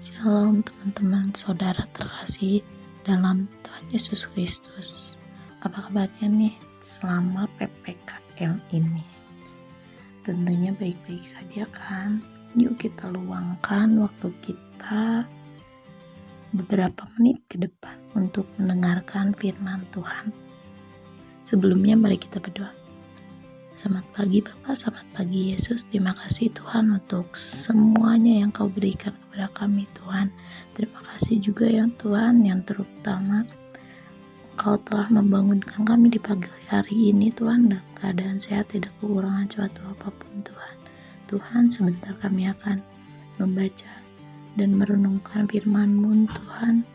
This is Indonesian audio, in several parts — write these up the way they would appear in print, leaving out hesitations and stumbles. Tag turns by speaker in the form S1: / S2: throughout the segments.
S1: Shalom teman-teman, saudara terkasih dalam Tuhan Yesus Kristus. Apa kabarnya nih selama PPKM ini? Tentunya baik-baik saja kan? Yuk kita luangkan waktu kita beberapa menit ke depan untuk mendengarkan firman Tuhan. Sebelumnya mari kita berdoa. Selamat pagi Bapak, selamat pagi Yesus. Terima kasih Tuhan untuk semuanya yang Kau berikan kepada kami Tuhan. Terima kasih juga ya Tuhan, yang terutama Kau telah membangunkan kami di pagi hari ini Tuhan, dalam keadaan sehat, tidak kekurangan suatu apapun Tuhan. Tuhan, sebentar kami akan membaca dan merenungkan firman-Mu Tuhan.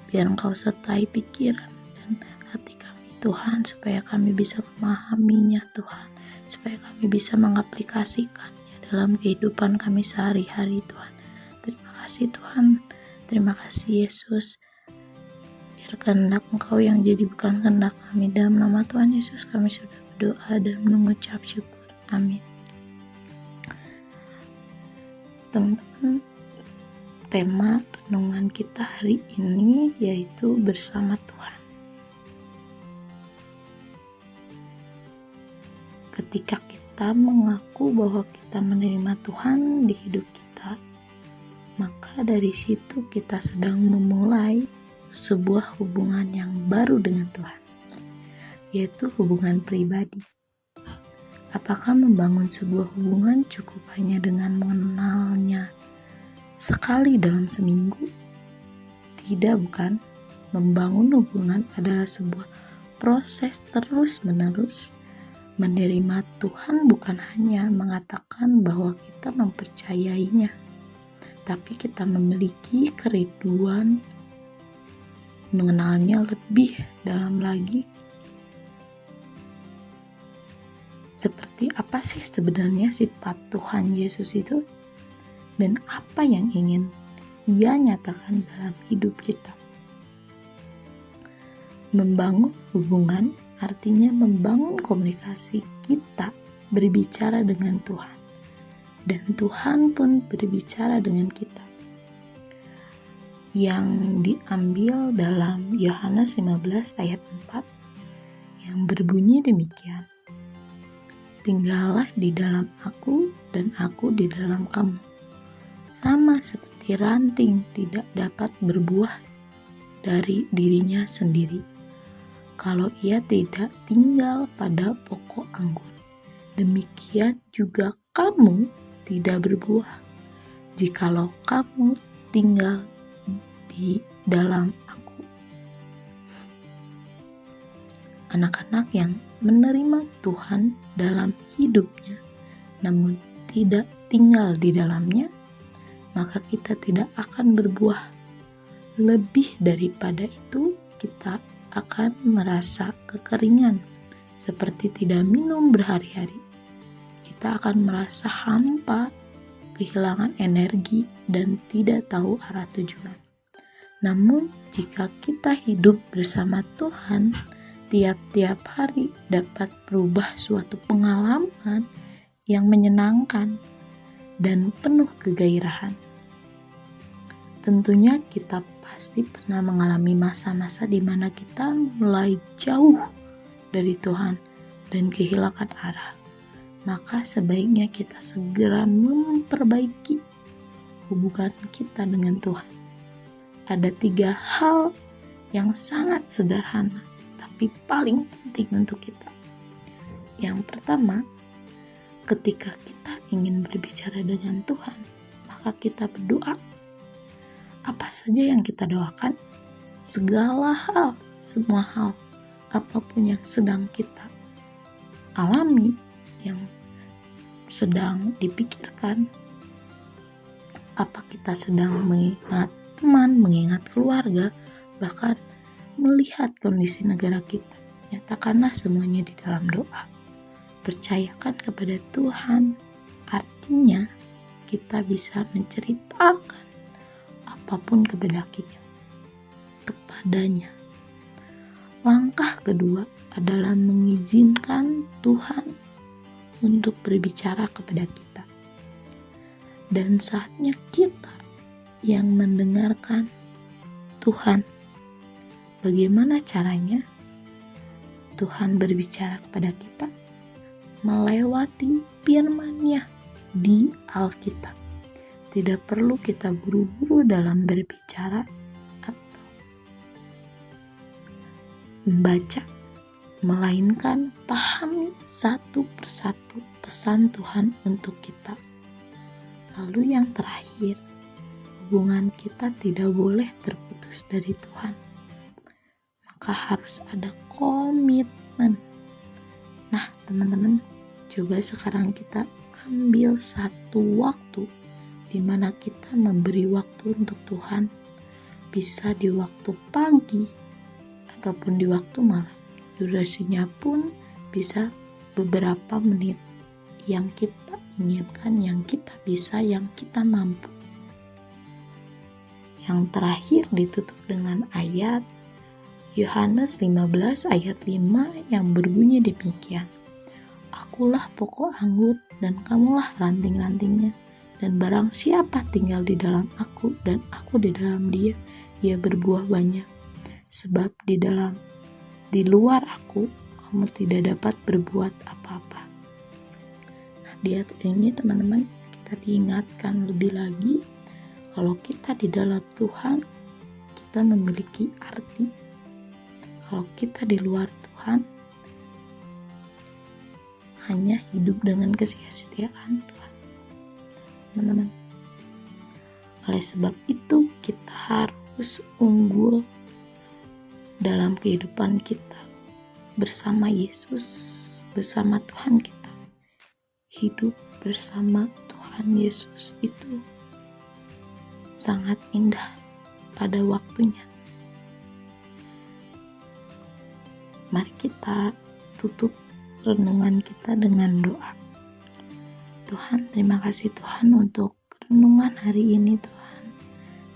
S1: Biar Engkau sertai pikiran dan hati kami Tuhan, supaya kami bisa memahaminya Tuhan, supaya kami bisa mengaplikasikannya dalam kehidupan kami sehari-hari Tuhan. Terima kasih Tuhan, terima kasih Yesus. Biar kehendak Engkau yang jadi, bukan kehendak kami. Dalam nama Tuhan Yesus kami sudah berdoa dan mengucap syukur. Amin. Teman-teman, tema renungan kita hari ini yaitu bersama Tuhan. Ketika kita mengaku bahwa kita menerima Tuhan di hidup kita, maka dari situ kita sedang memulai sebuah hubungan yang baru dengan Tuhan, yaitu hubungan pribadi. Apakah membangun sebuah hubungan cukup hanya dengan mengenalnya sekali dalam seminggu? Tidak, bukan. Membangun hubungan adalah sebuah proses terus-menerus. Menerima Tuhan bukan hanya mengatakan bahwa kita mempercayainya, tapi kita memiliki kerinduan mengenalnya lebih dalam lagi. Seperti apa sih sebenarnya sifat Tuhan Yesus itu, dan apa yang ingin Ia nyatakan dalam hidup kita? Membangun hubungan artinya membangun komunikasi kita berbicara dengan Tuhan, dan Tuhan pun berbicara dengan kita. Yang diambil dalam Yohanes 15 ayat 4 yang berbunyi demikian. Tinggallah di dalam aku dan aku di dalam kamu. Sama seperti ranting tidak dapat berbuah dari dirinya sendiri kalau ia tidak tinggal pada pokok anggur. Demikian juga kamu tidak berbuah jikalau kamu tinggal di dalam aku. Anak-anak yang menerima Tuhan dalam hidupnya namun tidak tinggal di dalamnya, maka kita tidak akan berbuah. Lebih daripada itu, kita akan merasa kekeringan, seperti tidak minum berhari-hari. Kita akan merasa hampa, kehilangan energi, dan tidak tahu arah tujuan. Namun, jika kita hidup bersama Tuhan, tiap-tiap hari dapat berubah suatu pengalaman yang menyenangkan dan penuh kegairahan. Tentunya kita pasti pernah mengalami masa-masa di mana kita mulai jauh dari Tuhan dan kehilangan arah. Maka sebaiknya kita segera memperbaiki hubungan kita dengan Tuhan. Ada 3 hal yang sangat sederhana tapi paling penting untuk kita. Yang pertama, ketika kita ingin berbicara dengan Tuhan, maka kita berdoa. Apa saja yang kita doakan? Segala hal, semua hal, apapun yang sedang kita alami, yang sedang dipikirkan, apa kita sedang mengingat teman, mengingat keluarga, bahkan melihat kondisi negara kita, nyatakanlah semuanya di dalam doa. Percayakan kepada Tuhan, artinya kita bisa menceritakan apapun kepadanya. Langkah kedua adalah mengizinkan Tuhan untuk berbicara kepada kita. Dan saatnya kita yang mendengarkan Tuhan. Bagaimana caranya? Tuhan berbicara kepada kita melewati firman-Nya di Alkitab. Tidak perlu kita buru-buru dalam berbicara atau membaca, melainkan pahami satu persatu pesan Tuhan untuk kita. Lalu yang terakhir, hubungan kita tidak boleh terputus dari Tuhan. Maka harus ada komitmen. Nah, teman-teman, coba sekarang kita ambil satu waktu di mana kita memberi waktu untuk Tuhan. Bisa di waktu pagi ataupun di waktu malam. Durasinya pun bisa beberapa menit yang kita inginkan, yang kita bisa, yang kita mampu. Yang terakhir ditutup dengan ayat Yohanes 15 ayat 5 yang berbunyi demikian. Akulah pokok anggur dan kamulah ranting-rantingnya. Dan barang siapa tinggal di dalam aku dan aku di dalam dia, ia berbuah banyak. Sebab di luar aku, kamu tidak dapat berbuat apa-apa. Nah, di ayat ini teman-teman, kita diingatkan lebih lagi kalau kita di dalam Tuhan, kita memiliki arti. Kalau kita di luar Tuhan, hanya hidup dengan kesia-siaan Tuhan. Teman-teman, oleh sebab itu kita harus unggul dalam kehidupan kita bersama Yesus, bersama Tuhan kita. Hidup bersama Tuhan Yesus itu sangat indah pada waktunya. Mari kita tutup renungan kita dengan doa. Tuhan, terima kasih Tuhan untuk renungan hari ini Tuhan.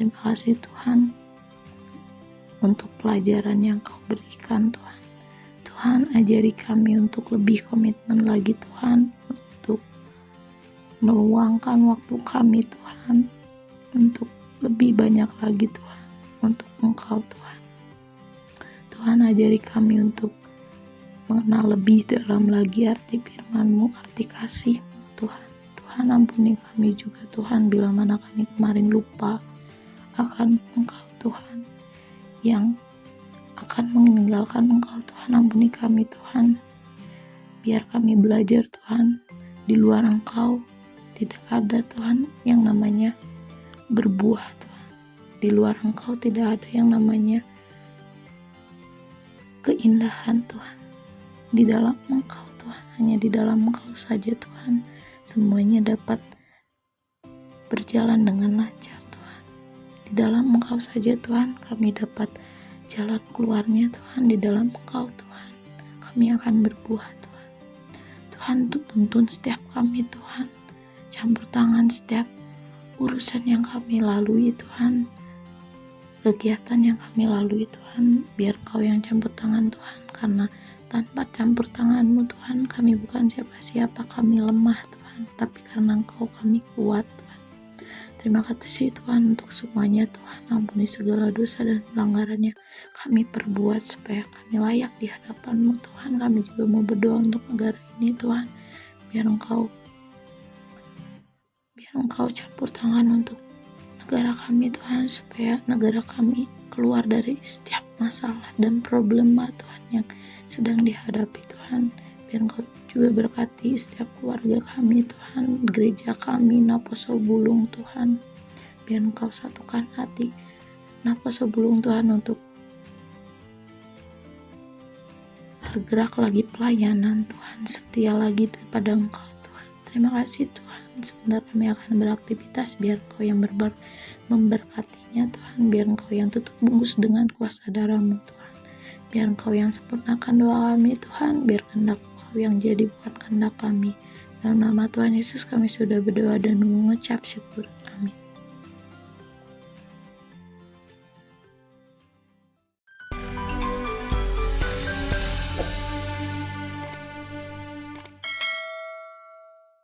S1: Terima kasih Tuhan untuk pelajaran yang Kau berikan Tuhan. Tuhan, ajari kami untuk lebih komitmen lagi Tuhan, untuk meluangkan waktu kami Tuhan, untuk lebih banyak lagi Tuhan, untuk Engkau Tuhan. Tuhan, ajari kami untuk mengenal lebih dalam lagi arti firman-Mu, arti kasih Tuhan. Tuhan, ampuni kami juga Tuhan bila mana kami kemarin lupa akan Engkau Tuhan, yang akan meninggalkan Engkau Tuhan. Ampuni kami Tuhan, biar kami belajar Tuhan, di luar Engkau tidak ada Tuhan yang namanya berbuah Tuhan. Di luar Engkau tidak ada yang namanya keindahan Tuhan. Di dalam Engkau Tuhan, hanya di dalam Engkau saja Tuhan, semuanya dapat berjalan dengan lancar Tuhan. Di dalam Engkau saja Tuhan, kami dapat jalan keluarnya Tuhan. Di dalam Engkau Tuhan, kami akan berbuah Tuhan. Tuhan, tuntun setiap kami Tuhan, campur tangan setiap urusan yang kami lalui Tuhan, kegiatan yang kami lalui Tuhan, biar Kau yang campur tangan Tuhan, karena tanpa campur tangan-Mu Tuhan, kami bukan siapa-siapa, kami lemah Tuhan, tapi karena Engkau kami kuat Tuhan. Terima kasih Tuhan untuk semuanya Tuhan, ampuni segala dosa dan pelanggarannya kami perbuat supaya kami layak di hadapan-Mu Tuhan. Kami juga mau berdoa untuk negara ini Tuhan, biar Engkau campur tangan untuk negara kami Tuhan, supaya negara kami keluar dari setiap masalah dan problema Tuhan yang sedang dihadapi Tuhan. Biar Engkau juga berkati setiap keluarga kami Tuhan, gereja kami Naposo Bulung Tuhan. Biar Engkau satukan hati Naposo Bulung Tuhan untuk tergerak lagi pelayanan Tuhan, setia lagi daripada Engkau Tuhan. Terima kasih Tuhan. Sebentar kami akan beraktivitas, biar Engkau yang memberkatinya Tuhan, biar Engkau yang tutup bungkus dengan kuasa darah-Mu Tuhan, biar Engkau yang sempurnakan doa kami Tuhan, biar kehendak Engkau yang jadi bukan kehendak kami. Dalam nama Tuhan Yesus kami sudah berdoa dan mengucap syukur. Amin.